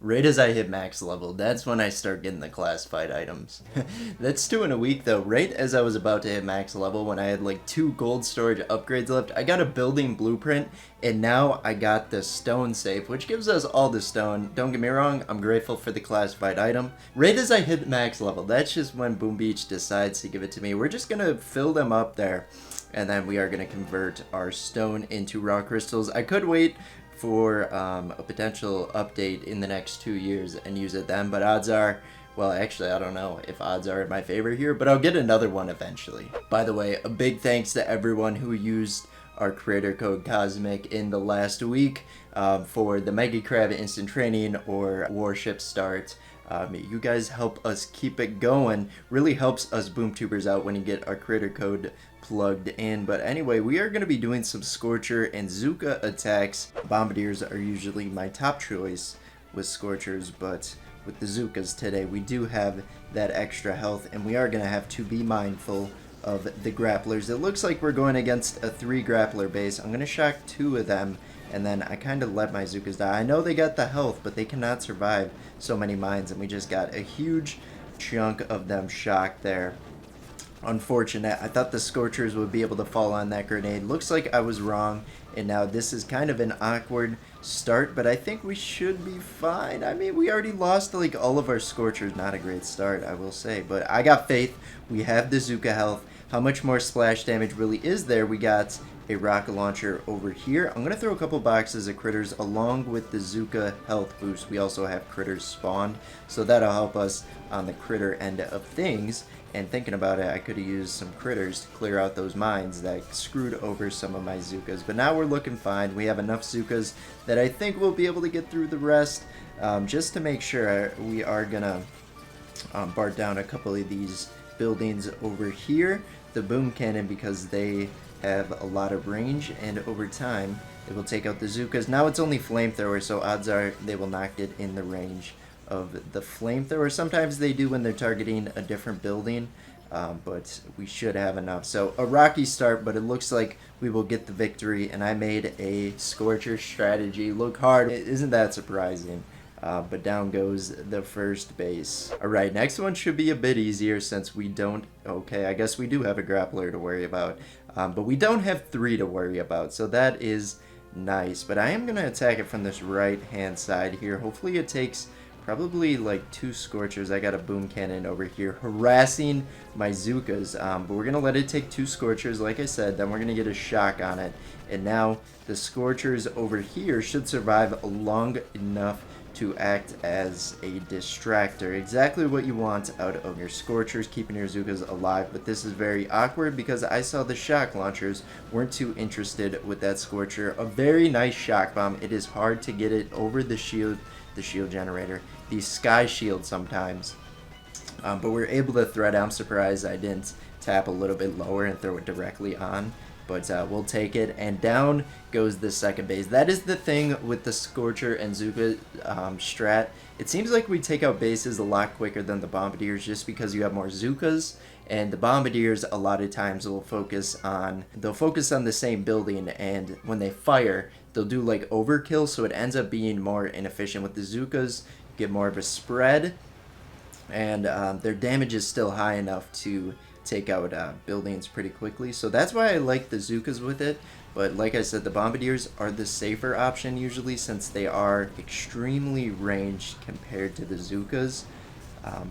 Right as I hit max level, that's when I start getting the classified items. That's 2 in a week though. Right as I was about to hit max level, when I had like 2 gold storage upgrades left, I got a building blueprint, and now I got the stone safe, which gives us all the stone. Don't get me wrong, I'm grateful for the classified item. Right as I hit max level, that's just when Boom Beach decides to give it to me. We're just gonna fill them up there, and then we are gonna convert our stone into raw crystals. I could wait for a potential update in the next 2 years and use it then, but odds are, well, actually, I don't know if odds are in my favor here, but I'll get another one eventually. By the way, a big thanks to everyone who used our creator code Cosmic in the last week for the Mega Crab instant training or warship start. You guys help us keep it going. Really helps us booktubers out when you get our creator code plugged in. But anyway, we are going to be doing some Scorcher and Zuka attacks. Bombardiers are usually my top choice with Scorchers, but with the Zukas today, we do have that extra health, and we are going to have to be mindful of the grapplers. It looks like we're going against a 3 grappler base. I'm going to shock 2 of them, and then I kind of let my Zukas die. I know they got the health, but they cannot survive so many mines, and we just got a huge chunk of them shocked there. Unfortunate. I thought the Scorchers would be able to fall on that grenade. Looks like I was wrong, and now this is kind of an awkward start, but I think we should be fine. I mean, we already lost like all of our Scorchers. Not a great start, I will say, but I got faith. We have the Zuka health. How much more splash damage really is there? We got a rocket launcher over here. I'm going to throw a couple boxes of critters along with the Zuka health boost. We also have critters spawned, so that'll help us on the critter end of things. And thinking about it, I could have used some critters to clear out those mines that screwed over some of my Zukas. But now we're looking fine. We have enough Zukas that I think we'll be able to get through the rest. Just to make sure, we are going to BART down a couple of these buildings over here. The boom cannon, because they have a lot of range, and over time it will take out the Zukas. Now it's only flamethrower, so odds are they will not get in the range of the flamethrower. Sometimes they do when they're targeting a different building, but we should have enough. So a rocky start, but it looks like we will get the victory, and I made a Scorcher strategy look hard. Isn't that surprising? But down goes the first base. Alright, next one should be a bit easier since we don't... Okay, I guess we do have a grappler to worry about. But we don't have 3 to worry about, so that is nice. But I am going to attack it from this right-hand side here. Hopefully it takes probably like 2 Scorchers. I got a boom cannon over here harassing my Zukas. But we're going to let it take 2 Scorchers, like I said. Then we're going to get a shock on it. And now the Scorchers over here should survive long enough to act as a distractor. Exactly what you want out of your Scorchers, keeping your Zukas alive. But this is very awkward because I saw the shock launchers weren't too interested with that Scorcher. A very nice shock bomb. It is hard to get it over the shield generator, the sky shield sometimes. But we're able to thread. I'm surprised I didn't tap a little bit lower and throw it directly on. But we'll take it, and down goes the second base. That is the thing with the Scorcher and Zuka strat. It seems like we take out bases a lot quicker than the Bombardiers just because you have more Zukas, and the Bombardiers a lot of times will focus on the same building, and when they fire, they'll do like overkill, so it ends up being more inefficient. With the Zukas, you get more of a spread, and their damage is still high enough to take out buildings pretty quickly. So that's why I like the Zukas with it. But like I said, the Bombardiers are the safer option usually since they are extremely ranged compared to the Zukas.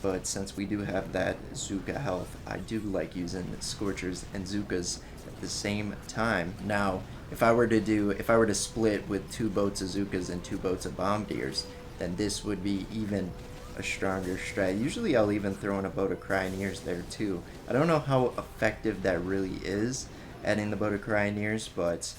But since we do have that Zuka health, I do like using Scorchers and Zukas at the same time. Now, if I were to split with 2 boats of Zukas and 2 boats of Bombardiers, then this would be even a stronger strat. Usually I'll even throw in a boat of Cryoneers there too. I don't know how effective that really is, adding the boat of Cryoneers, but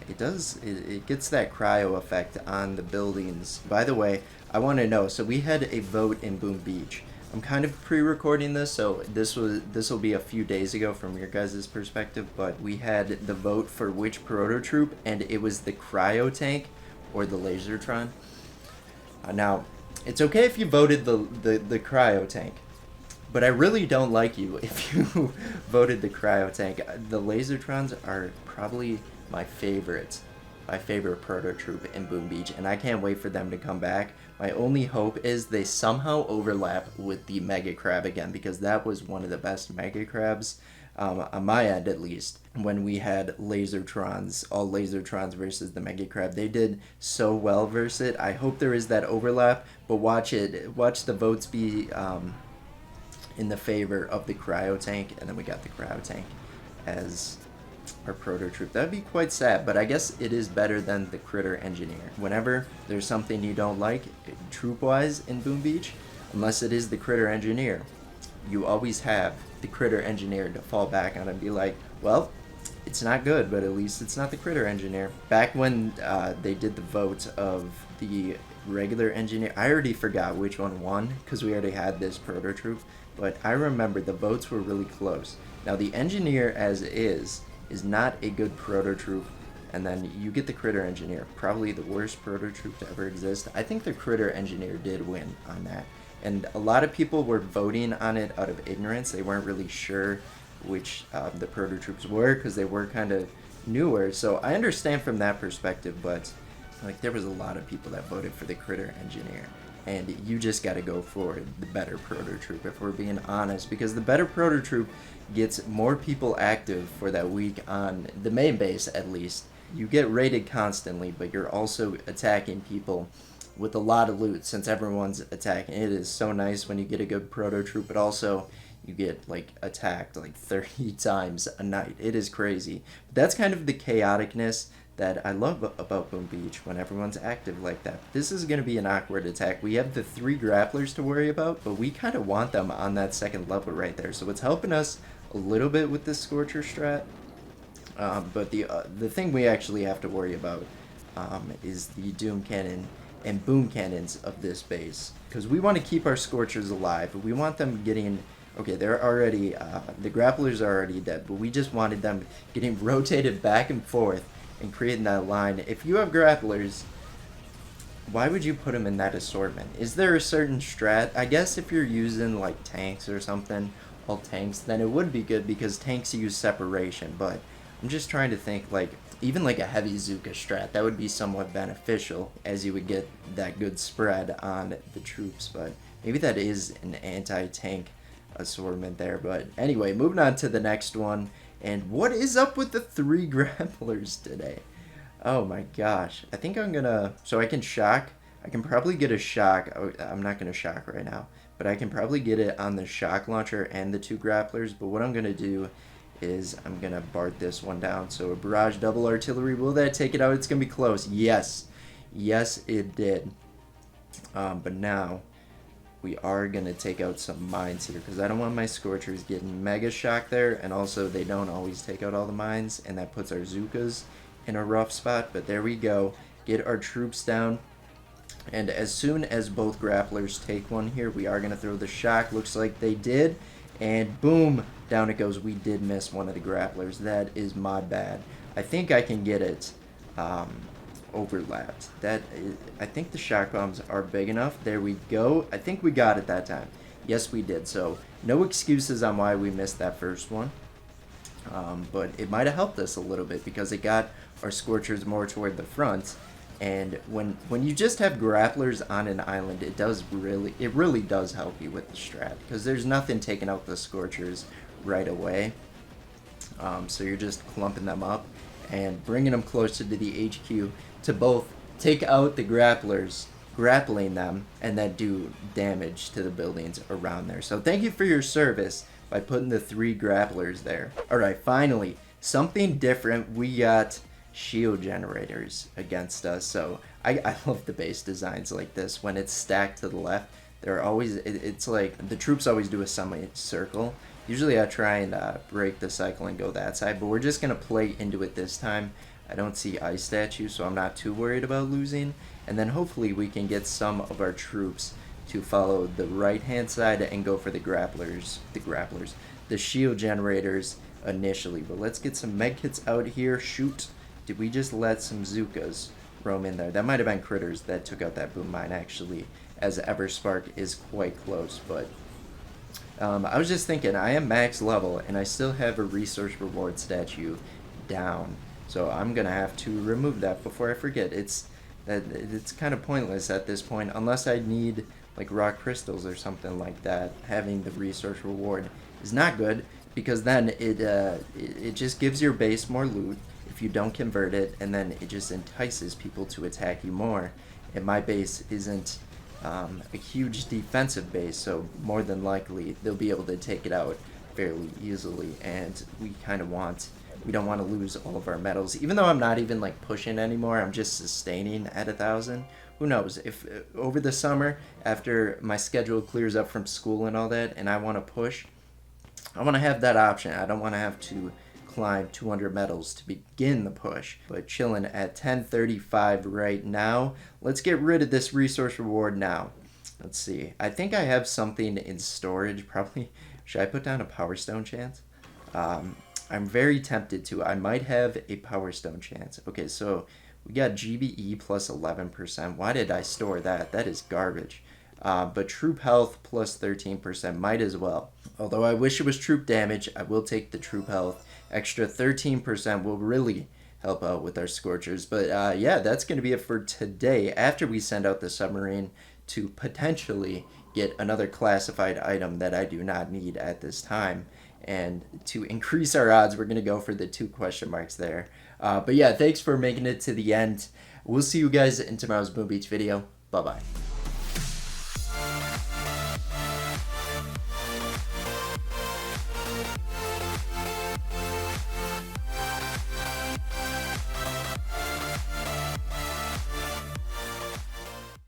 it gets that cryo effect on the buildings. By the way, I want to know, so we had a vote in Boom Beach. I'm kind of pre-recording this, so this will be a few days ago from your guys' perspective, but we had the vote for which proto troop, and it was the cryo tank or the Lasertron. Now, it's okay if you voted the cryo tank, but I really don't like you if you voted the cryo tank. The Lasertrons are probably my favorite my favorite proto troop in Boom Beach, and I can't wait for them to come back. My only hope is they somehow overlap with the Mega Crab again, because that was one of the best Mega Crabs, on my end at least, when we had Lasertrons, all Lasertrons versus the Mega Crab. They did so well versus it. I hope there is that overlap, but watch the votes be in the favor of the Cryo Tank, and then we got the Cryo Tank as our proto troop. That'd be quite sad, but I guess it is better than the Critter Engineer. Whenever there's something you don't like troop-wise in Boom Beach, unless it is the Critter Engineer, you always have the Critter Engineer to fall back on and be like, well, it's not good, but at least it's not the Critter Engineer. Back when they did the vote of the regular engineer, I already forgot which one won because we already had this proto troop, but I remember the votes were really close. Now the engineer as is not a good proto troop, and then you get the Critter Engineer, probably the worst proto troop to ever exist. I think the Critter Engineer did win on that, and a lot of people were voting on it out of ignorance. They weren't really sure which the proto troops were because they were kind of newer, so I understand from that perspective, but like there was a lot of people that voted for the Critter Engineer, and you just got to go for the better proto troop if we're being honest, because the better proto troop gets more people active for that week on the main base. At least you get raided constantly, but you're also attacking people with a lot of loot since everyone's attacking. It is so nice when you get a good proto troop, but also you get like attacked like 30 times a night. It is crazy. But that's kind of the chaoticness that I love about Boom Beach when everyone's active like that. This is going to be an awkward attack. We have the 3 grapplers to worry about, but we kind of want them on that second level right there. So it's helping us a little bit with this Scorcher strat. But the thing we actually have to worry about is the Doom Cannon and Boom Cannons of this base. Because we want to keep our Scorchers alive. We want them getting... Okay, they're already... the grapplers are already dead, but we just wanted them getting rotated back and forth and creating that line. If you have grapplers, why would you put them in that assortment? Is there a certain strat? I guess if you're using like tanks or something, all tanks, then it would be good because tanks use separation, but I'm just trying to think like even like a heavy Zuka strat, that would be somewhat beneficial as you would get that good spread on the troops, but maybe that is an anti-tank assortment there. But anyway, moving on to the next one. And what is up with the 3 grapplers today? Oh my gosh. I think I'm gonna... So I can shock. I can probably get a shock. Oh, I'm not gonna shock right now. But I can probably get it on the shock launcher and the 2 grapplers. But what I'm gonna do is I'm gonna BART this one down. So a barrage double artillery. Will that take it out? It's gonna be close. Yes. Yes, it did. But now... we are going to take out some mines here because I don't want my Scorchers getting mega shock there, and also they don't always take out all the mines, and that puts our Zukas in a rough spot. But there we go. Get our troops down, and as soon as both grapplers take one here, we are going to throw the shock. Looks like they did, and boom, down it goes. We did miss one of the grapplers. That is my bad. I think I can get it overlapped. I think the shock bombs are big enough. There we go. I think we got it that time. Yes, we did. So no excuses on why we missed that first one. But it might have helped us a little bit because it got our Scorchers more toward the front. And when you just have grapplers on an island, it really does help you with the strat because there's nothing taking out the Scorchers right away. So you're just clumping them up and bringing them closer to the HQ to both take out the grapplers, grappling them, and then do damage to the buildings around there. So thank you for your service by putting the 3 grapplers there. Alright, finally, something different. We got shield generators against us. So I love the base designs like this. When it's stacked to the left, they're always, it's like the troops always do a semicircle. Usually I try and break the cycle and go that side, but we're just going to play into it this time. I don't see Ice Statue, so I'm not too worried about losing. And then hopefully we can get some of our troops to follow the right-hand side and go for the grapplers, the shield generators initially. But let's get some medkits out here. Shoot. Did we just let some Zukas roam in there? That might have been critters that took out that boom mine, actually, as Everspark is quite close, but... I was just thinking, I am max level, and I still have a resource reward statue down. So I'm gonna have to remove that before I forget. It's kind of pointless at this point, unless I need like rock crystals or something like that. Having the resource reward is not good, because then it just gives your base more loot if you don't convert it, and then it just entices people to attack you more. And my base isn't a huge defensive base, so more than likely they'll be able to take it out fairly easily, and we don't want to lose all of our medals. Even though I'm not even like pushing anymore, I'm just sustaining at 1,000. Who knows, if over the summer, after my schedule clears up from school and all that, and I want to push, I want to have that option. I don't want to have to climb 200 medals to begin the push. But chilling at 1035 right now. Let's get rid of this resource reward now. Let's see. I think I have something in storage. Probably. Should I put down a power stone chance? I'm very tempted to. I might have a power stone chance. Okay, so we got GBE plus 11%. Why did I store that? That is garbage. But troop health plus 13% might as well. Although I wish it was troop damage, I will take the troop health. Extra 13% will really help out with our Scorchers. But yeah, that's going to be it for today. After we send out the submarine to potentially get another classified item that I do not need at this time. And to increase our odds, we're going to go for the 2 question marks there. But yeah, thanks for making it to the end. We'll see you guys in tomorrow's Boom Beach video. Bye-bye.